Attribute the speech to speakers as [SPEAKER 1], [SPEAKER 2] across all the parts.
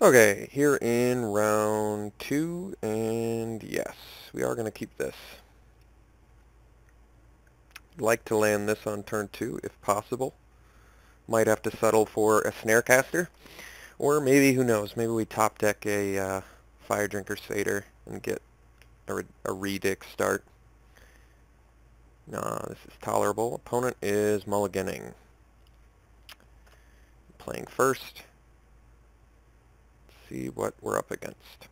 [SPEAKER 1] Okay, here in round 2, and yes, we are going to keep this. Like to land this on turn 2 if possible. Might have to settle for a Snarecaster, or maybe, who knows, maybe we top deck a Fire Drinker Satyr and get a Redick start. Nah, this is tolerable. Opponent is mulliganing. Playing first. Let's see what we're up against.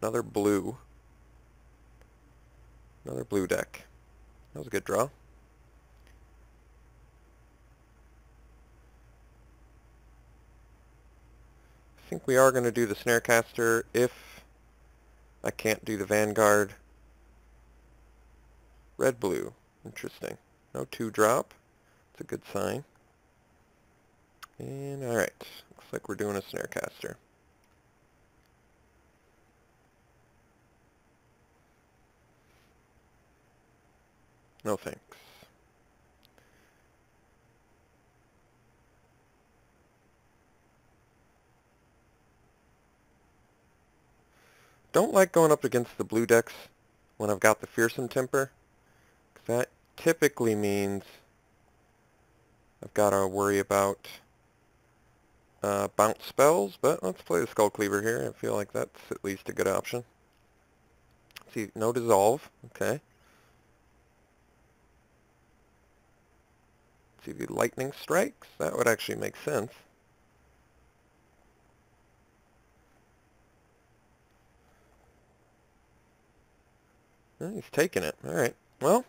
[SPEAKER 1] Another blue. Another blue deck. That was a good draw. I think we are going to do the Snarecaster if I can't do the Vanguard. Red-blue. Interesting. No 2-drop. It's a good sign. And alright. Looks like we're doing a Snarecaster. No thanks. Don't like going up against the blue decks when I've got the Fearsome Temper, 'cause that typically means I've got to worry about bounce spells, but let's play the Skull Cleaver here. I feel like that's at least a good option. Let's see, no dissolve. Okay. Let's see if he lightning strikes. That would actually make sense. He's taking it. Alright. Well,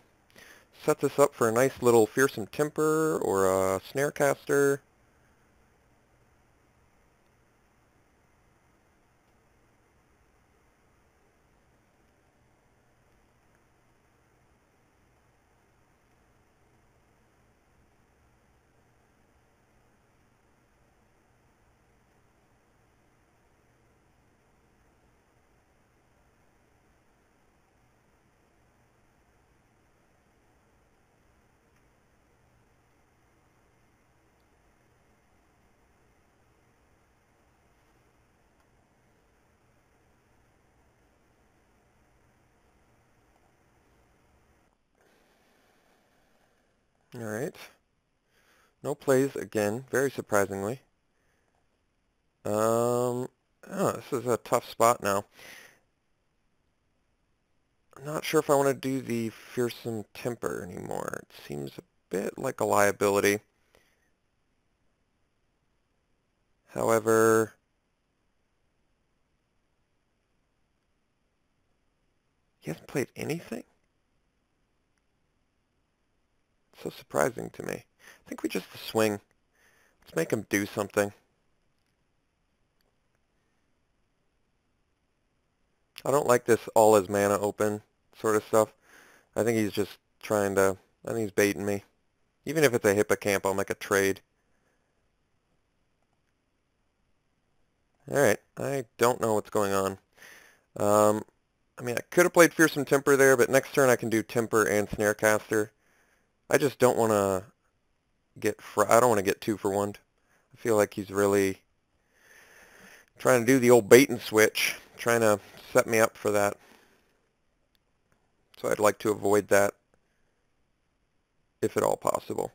[SPEAKER 1] set this up for a nice little Fearsome Temper or a Snarecaster. Alright. No plays again, very surprisingly. Oh, this is a tough spot now. I'm not sure if I want to do the Fearsome Temper anymore. It seems a bit like a liability. However, he hasn't played anything? It's so surprising to me. I think we just swing. Let's make him do something. I don't like this all his mana open sort of stuff. I think he's just trying to, I think he's baiting me. Even if it's a Hippocamp, I'll make a trade. Alright, I don't know what's going on. I mean, I could have played Fearsome Temper there, but next turn I can do Temper and Snarecaster. I just don't want to I don't want to get 2 for 1. I feel like he's really trying to do the old bait and switch, trying to set me up for that. So I'd like to avoid that if at all possible.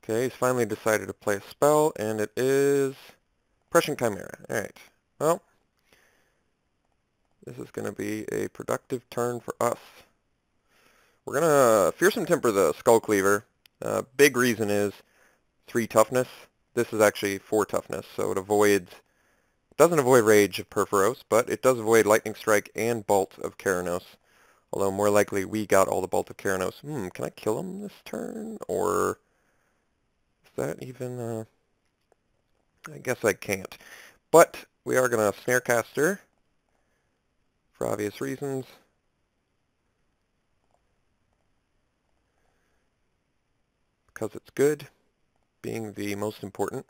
[SPEAKER 1] Okay, he's finally decided to play a spell, and it is Prescient Chimera. Alright, well, this is going to be a productive turn for us. We're going to Fearsome Temper the Skull Cleaver. Big reason is 3 toughness. This is actually 4 toughness, so it doesn't avoid Rage of Purphoros, but it does avoid Lightning Strike and Bolt of Keranos. Although more likely we got all the Bolt of Keranos. Can I kill him this turn? Or is that even, I guess I can't. But we are going to Snarecaster for obvious reasons. Because it's good, being the most important.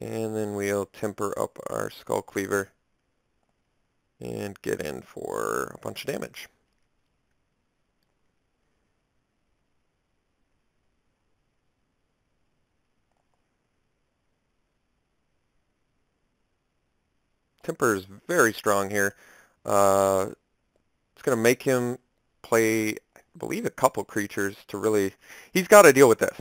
[SPEAKER 1] And then we'll temper up our Skull Cleaver and get in for a bunch of damage. Temper is very strong here. It's going to make him play, I believe, a couple creatures to really... He's got to deal with this.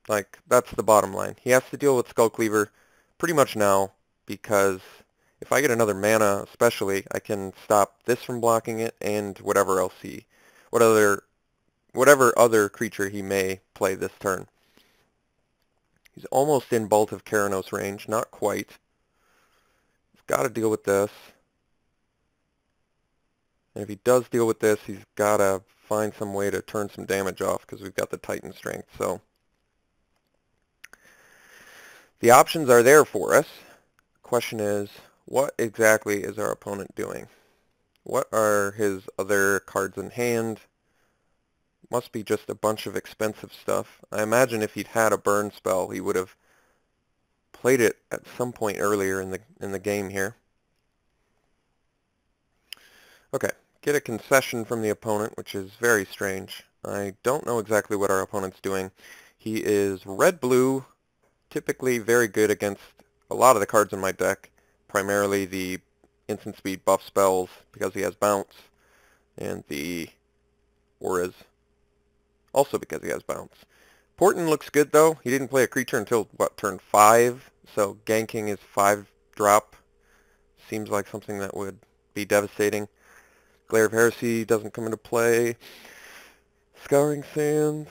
[SPEAKER 1] Like, that's the bottom line. He has to deal with Skull Cleaver pretty much now, because if I get another mana, especially, I can stop this from blocking it and whatever else whatever other creature he may play this turn. He's almost in Bolt of Keranos range, not quite. He's got to deal with this. And if he does deal with this, he's got to find some way to turn some damage off because we've got the Titan strength. So the options are there for us. The question is, what exactly is our opponent doing? What are his other cards in hand? Must be just a bunch of expensive stuff. I imagine if he'd had a burn spell, he would have played it at some point earlier in the game here. Okay, get a concession from the opponent, which is very strange. I don't know exactly what our opponent's doing. He is red-blue, typically very good against a lot of the cards in my deck, primarily the instant speed buff spells because he has bounce, and the auras also because he has bounce. Porton looks good though. He didn't play a creature until, what, turn 5, so ganking his 5-drop seems like something that would be devastating. Glare of Heresy doesn't come into play. Scouring Sands,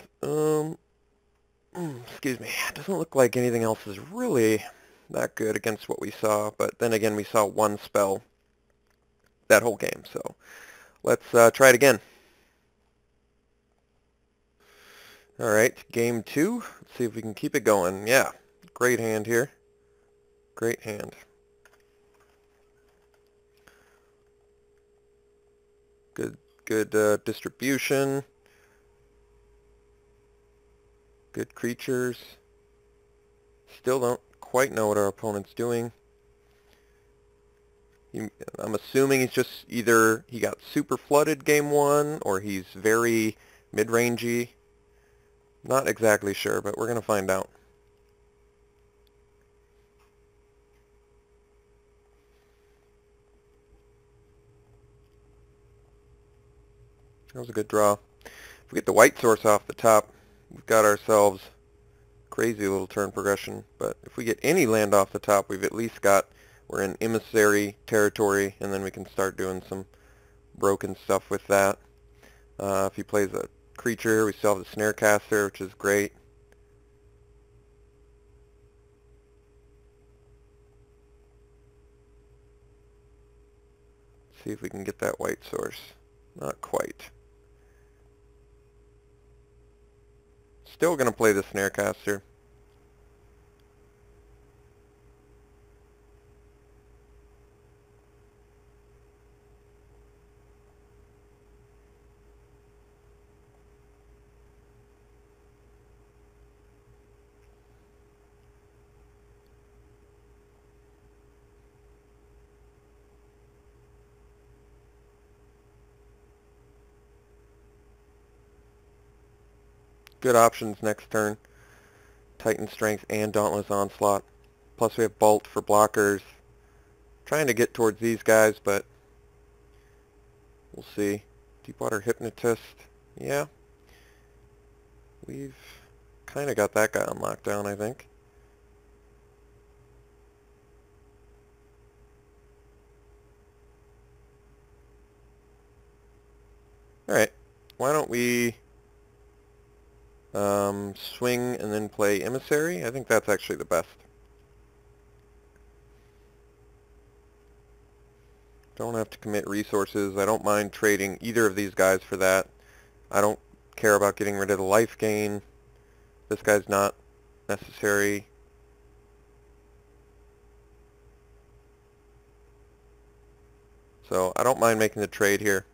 [SPEAKER 1] excuse me, it doesn't look like anything else is really that good against what we saw, but then again we saw one spell that whole game, so let's try it again. Alright, game 2, let's see if we can keep it going. Yeah, great hand here, great hand. Good distribution. Good creatures. Still don't quite know what our opponent's doing. I'm assuming he's just either he got super flooded game 1 or he's very mid-rangey. Not exactly sure, but we're going to find out. That was a good draw. If we get the white source off the top, we've got ourselves crazy little turn progression. But if we get any land off the top, we've at least got, we're in emissary territory, and then we can start doing some broken stuff with that. If he plays a creature, we still have the Snarecaster, which is great. See if we can get that white source. Not quite. Still going to play the Snarecaster. Good options next turn. Titan Strength and Dauntless Onslaught. Plus we have Bolt for blockers. Trying to get towards these guys, but we'll see. Deepwater Hypnotist. Yeah. We've kind of got that guy on lockdown, I think. Alright. Why don't we swing and then play Emissary? I think that's actually the best. Don't have to commit resources. I don't mind trading either of these guys for that. I don't care about getting rid of the life gain. This guy's not necessary. So I don't mind making the trade here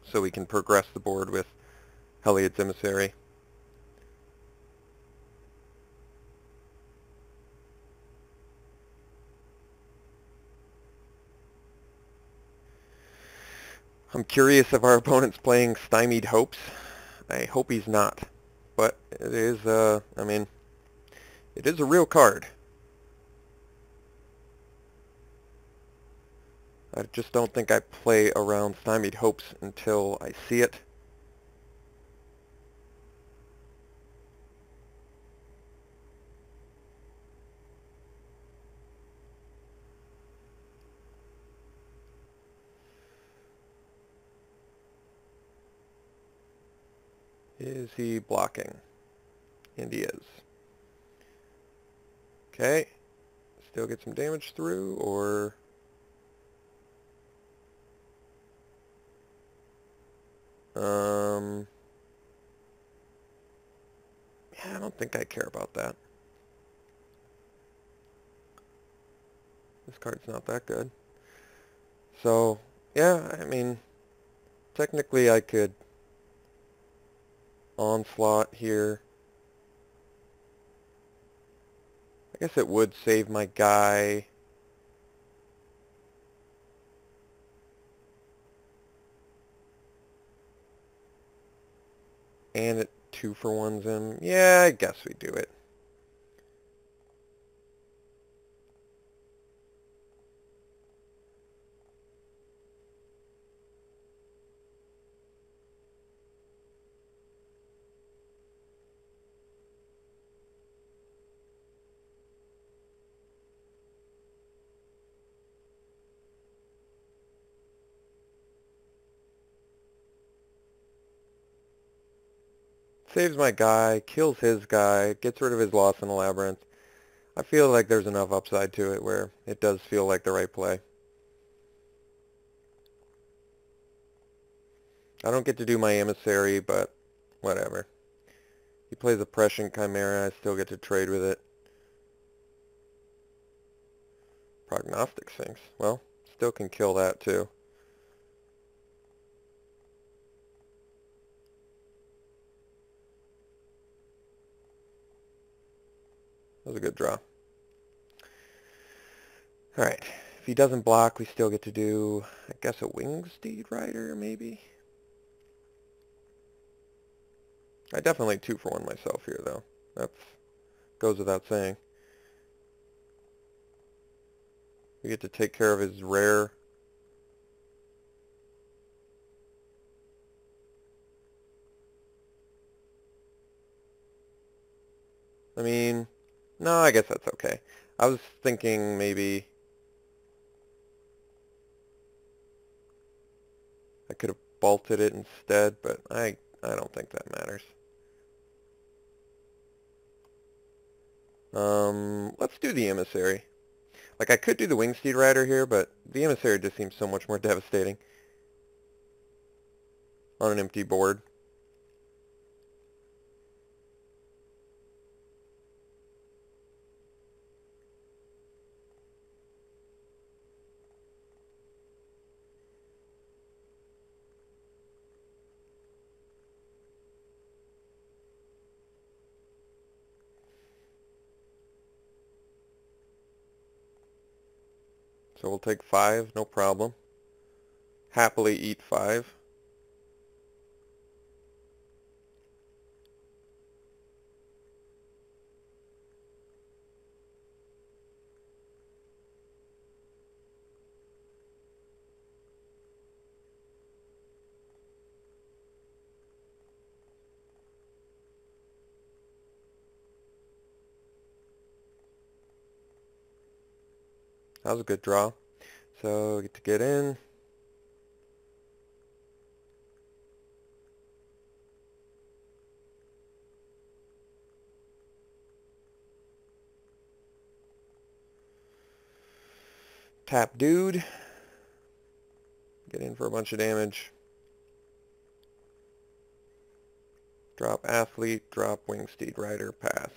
[SPEAKER 1] so we can progress the board with Heliod's Emissary. I'm curious if our opponent's playing Stymied Hopes. I hope he's not. But it is, I mean, it is a real card. I just don't think I play around Stymied Hopes until I see it. Is he blocking? And he is. Okay. Still get some damage through, or... Yeah, I don't think I care about that. This card's not that good. So, yeah, I mean, technically I could onslaught here. I guess it would save my guy. And it 2-for-1s him. Yeah, I guess we do it. Saves my guy, kills his guy, gets rid of his Lost in the Labyrinth. I feel like there's enough upside to it where it does feel like the right play. I don't get to do my Emissary, but whatever. He plays a Prescient Chimera, I still get to trade with it. Prognostic Sphinx. Well, still can kill that too. That was a good draw. Alright, if he doesn't block, we still get to do, I guess, a Wingsteed Rider, maybe? I definitely 2-for-1 myself here, though. That goes without saying. We get to take care of his rare. I mean, no, I guess that's okay. I was thinking maybe I could have bolted it instead, but I don't think that matters. Let's do the Emissary. Like, I could do the Wingsteed Rider here, but the Emissary just seems so much more devastating on an empty board. So we'll take 5, no problem. Happily eat 5. That was a good draw. So get to get in. Tap dude. Get in for a bunch of damage. Drop athlete, drop Wingsteed Rider, pass.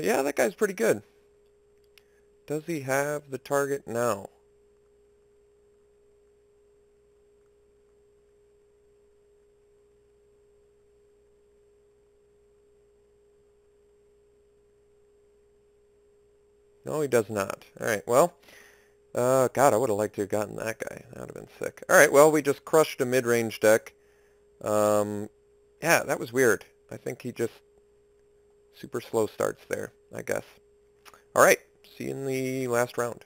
[SPEAKER 1] Yeah, that guy's pretty good. Does he have the target now? No, he does not. Alright, well, God, I would have liked to have gotten that guy. That would have been sick. Alright, well, we just crushed a mid-range deck. Yeah, that was weird. I think he just super slow starts there, I guess. Alright, see you in the last round.